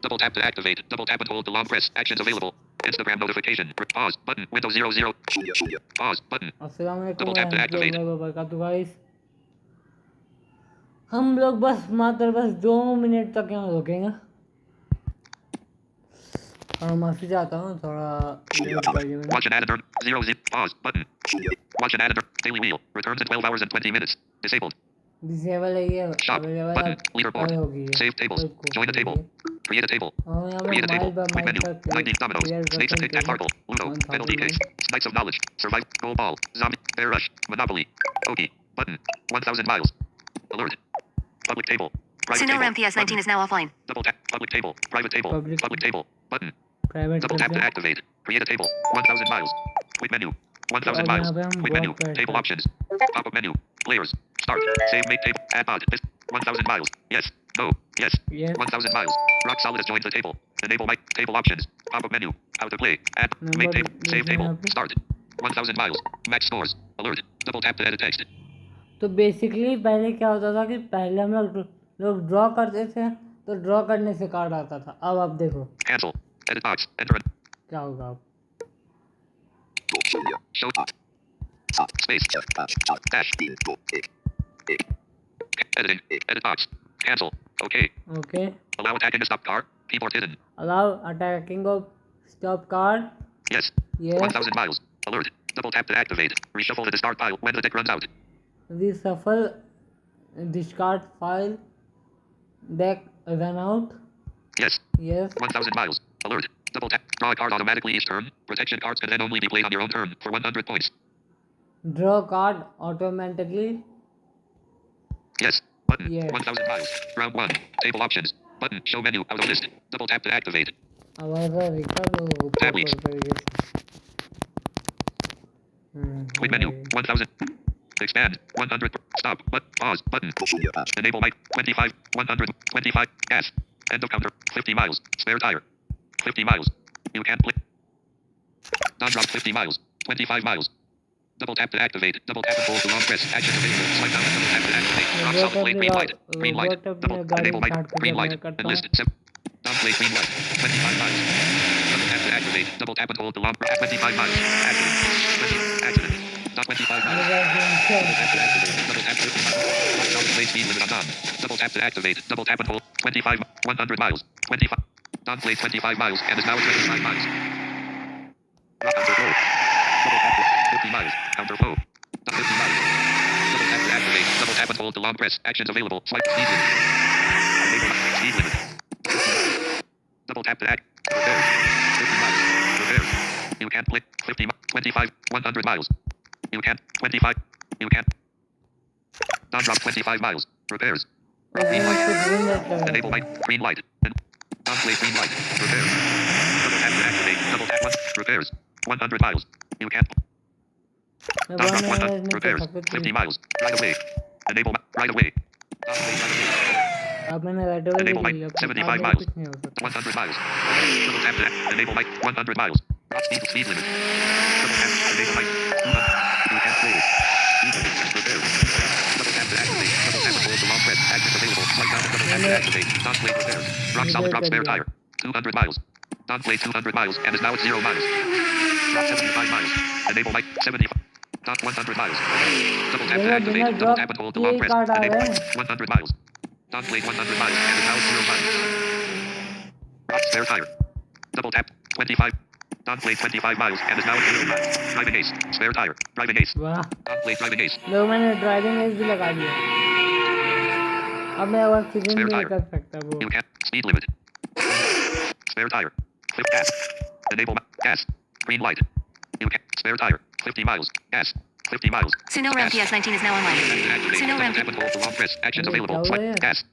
Double tap to activate. Double tap and hold the long press. Actions available. Instagram notification. Pause button. Windows 00. Pause button. अस्सलाम वालेकुम Double tap to activate. वबरकातुहू guys. हम लोग बस मात्र 2 minute तक यहाँ रुकेंगे और माफी चाहता हूँ थोड़ा लेट कर दिया मैंने। Watch an editor. 0 zip. Pause button. Watch an editor. Daily wheel. Returns in 12 hours and 20 minutes. Disabled. Disable है ये Shop अवेलेबल button. अब Leaderboard. होगी है Save tables. Join a table. Create a table. और यहाँ Create पे a table. Mile by Quick mile menu. पर 90 dominoes. Clear Snakes and करते tic tac हैं farkle. Ludo. 1000 Penalty case. Knights of knowledge. Survival. Goal ball. Zombie. Bear rush. Monopoly. Okey. Button. 1000 miles. Alert. Public table. Private Sinnoh table. MPS 19 is now offline. Double tap. Public table. Private table. Public table. Button. Private Double tap करते to हैं activate. Create a table. 1000 miles. Quick menu. 1000 और miles. यहाँ पे हम Quick menu. बहुत करते Table हैं options. Pop-up menu. Players. Start. Save make table. Add mod. 1000 miles. Yes. No. Yes. Yes. 1000 miles. Rock solid has joined the table. Enable mic. Table options. Pop-up menu. How to play. Add. Make number table. Save लिखना है table. यहाँ पे। Start. 1000 miles. Max scores. Alert. Double tap to edit text. तो basically पहले क्या होता था कि पहले हम लोग ड्रॉ करते थे तो ड्रॉ करने से कार्ड आता था। अब आप देखो Cancel. Edit box. Enter. क्या होगा अब Show. Space. Dash. Editing. Edit box. Cancel. Okay. Okay Allow attacking to stop car. Keyboard hidden. Allow attacking of stop card Yes. Yes 1000 miles. Alert. Double tap to activate. Reshuffle to discard pile when the deck runs out. Reshuffle discard file deck run out Yes. Yes 1000 miles. Alert. Double tap. Draw a card automatically each turn. Protection cards can then only be played on your own turn for 100 points. Draw card automatically Yes. Button. Yes. 1000 miles. Round 1. Table options. Button. Show menu. Out of list. Double tap to activate. आवाज़ आ रही क्या तो Tab leaves. तरीके से Quick menu. 1000. Expand. 100. Stop. But pause. Button. Enable mic. 25. 100. 25. Gas. End of counter. 50 miles. Spare tire. 50 miles. You can't play. Non-drop 50 miles. 25 miles. Double tap to activate. Double tap and hold the long press. Action available. Swipe down. Double tap to activate. Rock solid play. Green light. Green light. Double. Enable mic. Green light. Enlisted. Non-play. Green light. 25 miles. Double tap to activate. Double tap and hold the long press. 25 miles. Accident. Accident. Not 25 miles. Double tap to activate. Double tap 50 miles. Rock solid play speed limit on. Double tap to activate. Double tap and hold. 25. 100 miles. 25. Non-play 25 miles and is now 25 miles. Rock counter flow. Double tap to 50 miles. Counter flow. 50 miles. Double tap to activate. Double tap and hold the long press. Actions available. Swipe speed limit. Enable speed limit. 50 miles. Double tap to act. Repair. 50 miles. Repair. You can't play. 50 miles. 25. 100 miles. You can't. 25. You can't. Non-drop 25 miles. Repairs. Green light. Enable mic. Green light. Non-play green light. Repair. Double tap to activate. Double tap 1. Repairs. 100 miles. You can't. Non-drop 100. Repairs. 50 miles. Right away. Enable right away. Non-play right away. अब मैंने right Enable away mic. 75 miles. 100 miles. Double tap to enable mic. 100 miles. Speed limit. Double tap. Enable mic. 200. You can't play. Speed limit. Repair. Double tap to activate. Double tap and hold the long press. Actions available. Right down. Double tap to activate. Non-play repairs. Rock solid drop spare tire. 200 miles. Non-play 200 miles and is now at 0 miles. Drop 75 miles. Enable mic. 75. Not 100 miles. Double tap to activate. Double tap and hold the long press. Enable mic. 100 miles. Non-play 100 miles and is now at 0 miles. Drop spare tire. Double tap. 25. Non-play 25 miles and is now at 0 miles. Driving ace. Spare tire. Driving ace. वाह Non-play driving ace. लोग मैंने driving as भी लगा दिया अब मैं और season Spare भी tire. कर सकता वो You can't. Speed limit. Spare tire. Flip gas. Enable gas. Green light. You can't. Spare tire. 50 miles. Gas. 50 miles. Sinnoh MPS 19 is now online. Activate. Sinnoh Double tap MPS. and hold the long press. Actions available. क्या हुआ Swipe. यार? Gas.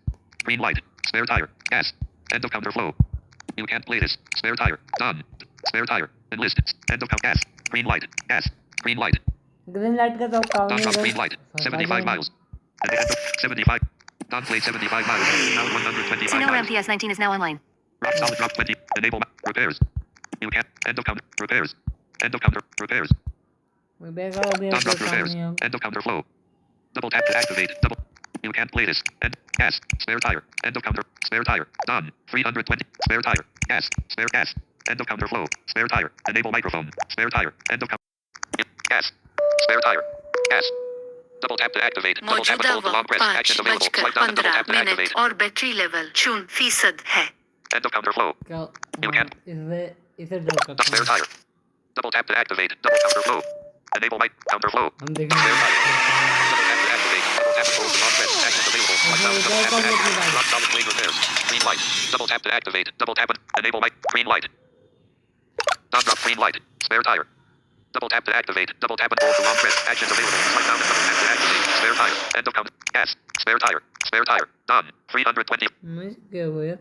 Green light. Spare tire. Gas. End of counter flow. You can't play this. Spare tire. Done. Spare tire. Enlist. End of count. Gas. Green light. Gas. Green light. Green light का तो काम Non-drop नहीं green light. 75 miles. And end of 75. Non-play 75 miles. Now 125 Sinnoh miles. MPS 19 is now online. Rock solid drop 20. Enable repairs. You can't. End of counter. Repairs. End of counter. Repairs. मैं बेकार अभी Non-drop काम repairs. नहीं है End of counter flow. Double tap to activate. Double. You can't play this. End. Gas. Spare tire. End of counter. Spare tire. Done. 320. Spare tire. Gas. Spare gas. End of counter flow. Spare tire. Enable microphone. Spare tire. End of counter. Gas. Spare tire. Gas. Double tap to activate. Double tap and मौजूदा hold the long press. वक्त Actions 5 available. बजकर Swipe down and double 15 tap to minute activate. और battery level 0% है. End of counter flow. क्या You हाँ, can't. इसे draw करते Spare हैं. tire. Double tap to activate. Double counter flow. Enable mic. Counter flow. हम देखेंगे. Spare tire. Double tap to activate. Double tap and hold the long press. Actions available. Swipe down and double tap to activate. Rock solid blade repairs. Green light. Double tap to activate. Double tap and enable mic. Green light. Non-drop green light. Spare tire. Double tap to activate. Double tap and hold the long press. Actions available. Swipe down and double tap to activate. Spare tire. End of count. Gas. Spare tire. Spare tire. Done. 320. मैं क्या हुआ यार?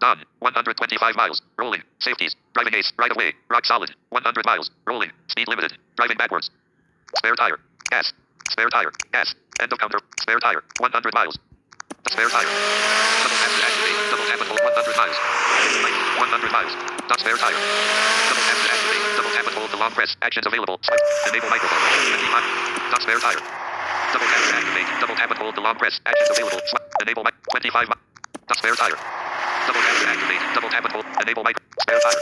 Done. 125 miles. Rolling. Safeties. Driving ace. Right away. Rock solid. 100 miles. Rolling. Speed limited. Driving backwards. Spare tire. Gas. Spare tire. Gas. End of counter. Spare tire. 100 miles. Spare tire. Double tap to activate. Double tap and hold 100 miles. 100 miles. Not spare tire. Double tap to activate. Double tap and hold the long press. Actions available. Swipe. Enable microphone. 25. Not spare tire. Double tap to activate. Double tap and hold the long press. Actions available. Swipe. Enable mic. 25. Not spare tire. Double tap to activate. Double tap and hold. Enable mic. Spare tire.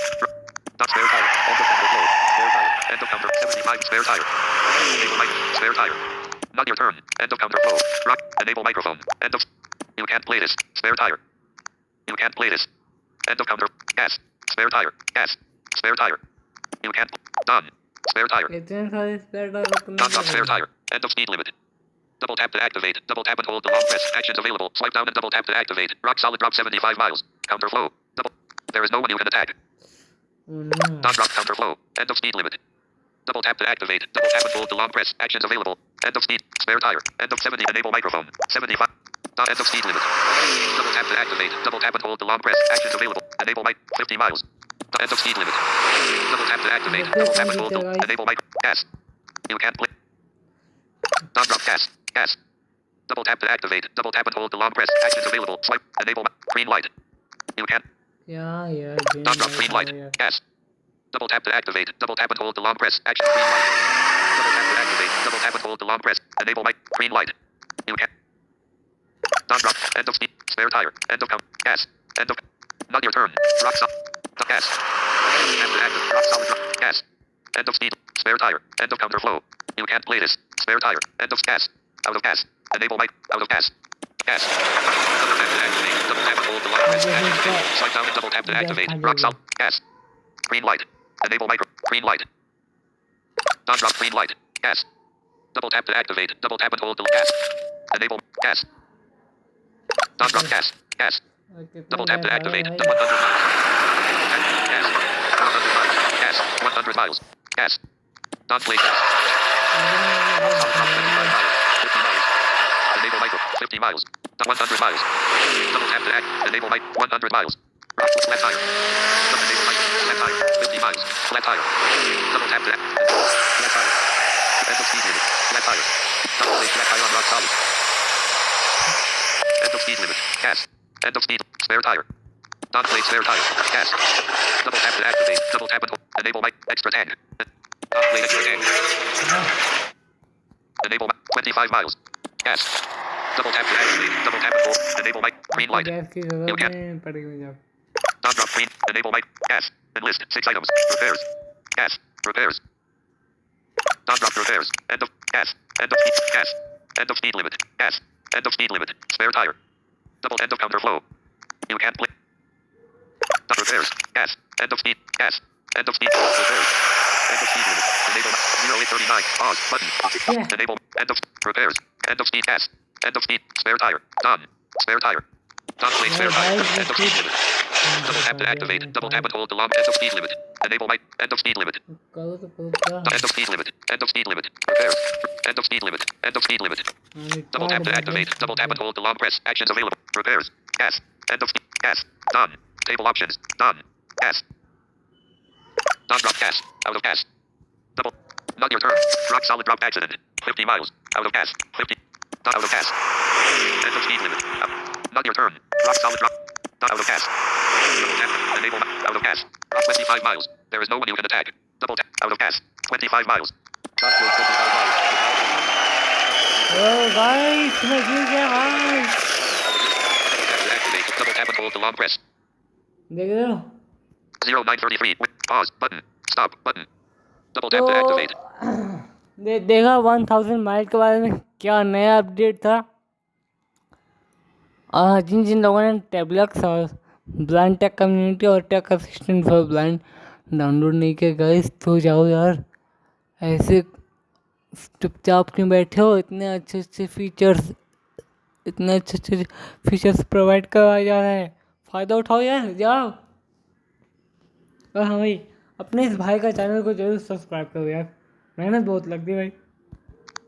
Not spare tire. End of counter flow. Spare tire. End of counter. 75. Spare tire. Enable mic. Spare tire. Not your turn. End of counter flow. Rock. Enable microphone. End of. You can't play this. Spare tire. You can't play this. End of counter. Gas. Spare tire. Gas. Spare tire. You can't. Done. Spare tire. इतने सारे spare tyre रखने Not drop spare tire. End of speed limit. Double tap to activate. Double tap and hold the long press. Actions available. Swipe down and double tap to activate. Rock solid drop 75 miles. Counter flow. Double. There is no one you can attack. Not drop counter flow. End of speed limit. Double tap to activate. Double tap and hold the long press. Actions available. End of speed. Spare tire. End of 70. Enable microphone. 75. End of speed limit. Double tap to activate. Double tap and hold the long press. Actions available. Enable mic. 50 miles. End of speed limit. Double tap to activate. Double tap and hold the enable mic. Gas. You can't play. Non drop gas. Gas. Double tap to activate. Double tap and hold the long press. Actions available. Swipe. Enable mic. Green light. You can't. क्या यार? Non drop green light. Gas. Double tap to activate. Double tap and hold the long press. Action green light. Double tap to activate. Double tap and hold the long press. Enable mic. Green light. You can't. Non drop. End of speed. Spare tire. End of count. Gas. End of. Not your turn. Rock solid. Gas. Tap to active. Rock solid. Gas. End of speed. Spare tire. End of counter flow. You can't play this. Spare tire. End of gas. Out of gas. Enable mic. Out of gas. Gas. Double tap to activate. Double tap and hold the long press. Activate. Swipe down and double tap to activate. Rock solid. Gas. Green light. Enable micro. Green light. Non drop green light. Gas. Double tap to activate. Double tap and hold the gas. Enable gas. Non drop gas. Gas. Double tap to activate. 100 miles. Gas. 100 miles. Gas. 100 miles. Gas. Non play gas. Solid drop 25 miles. 50 miles. Enable micro. 50 miles. 100 miles. Double tap to act. Enable mic. 100 miles. Rock. Flat tire. Double enable mic. Flat tire. 50 miles. Flat tire. Double tap to act. Flat tire. End of speed limit. Flat tire. Double play flat tire on rock solid. End of speed limit. Gas. End of speed. Spare tire. Non-play spare tire. Gas. Double tap to activate. Double tap and hold. Enable mic. Extra tank. Non-play extra tank. Enable mic. 25 miles. Gas. Double tap to activate. Double tap and hold. Enable mic. Green light. Gas की You जरूरत can't. नहीं पड़ेगी जब. Non-drop green. Enable mic. Gas. Enlist. 6 items. Repairs. Gas. Repairs. Non-drop repairs. End of gas. End of speed. Gas. End of speed limit. Gas. End of speed limit. Spare tire. Double end of counter flow. You can't play. Not repairs. Gas. End of speed. Gas. End of speed. Repairs. End of speed limit. Enable 0839. Pause. Button. Yeah. Enable. End of repairs. End of speed. Gas. End of speed. Spare tire. Done. Spare tire. Non-play spare tire. End of speed limit. Double tap to activate. Double tap and hold the long end of speed limit. Enable mic. End of speed limit. करो तो करो क्या? End of speed limit. End of speed limit. Repairs. End of speed limit. End of speed limit. Double tap to activate. Double tap and hold the long press. Actions available. Repairs. Gas. End of speed. Gas. Done. Table options. Done. Gas. Non-drop gas. Out of gas. Double. Not your turn. Rock solid drop accident. 50 miles. Out of gas. 50. Not out of gas. End of speed limit. Not your turn. Rock solid drop. Not out of gas. Double tap. Enable. Out of gas. Rock 25 miles. There is no one you can attack. Double tap. Out of gas. 25 miles. Rock 25 miles. O guys मैं जीत गया भाई। Activate. Double tap and hold to long press. देख रहे हो 0933. Pause. Button. Stop. Button. Double तो tap to activate. देखा 1000 mile के बारे में क्या नया अपडेट था। जिन जिन लोगों ने टेबलक्स और ब्लाइंड टेक कम्युनिटी और tech assistant for blind download नहीं किया गाइस तो जाओ यार। ऐसे चुपचाप क्यों बैठे हो, इतने अच्छे अच्छे फीचर्स, इतने अच्छे अच्छे फीचर्स प्रोवाइड करवाया जा रहा है, फ़ायदा उठाओ यार जाओ। और हाँ भाई, अपने इस भाई का चैनल को जरूर सब्सक्राइब करो यार, मेहनत बहुत लगती है भाई।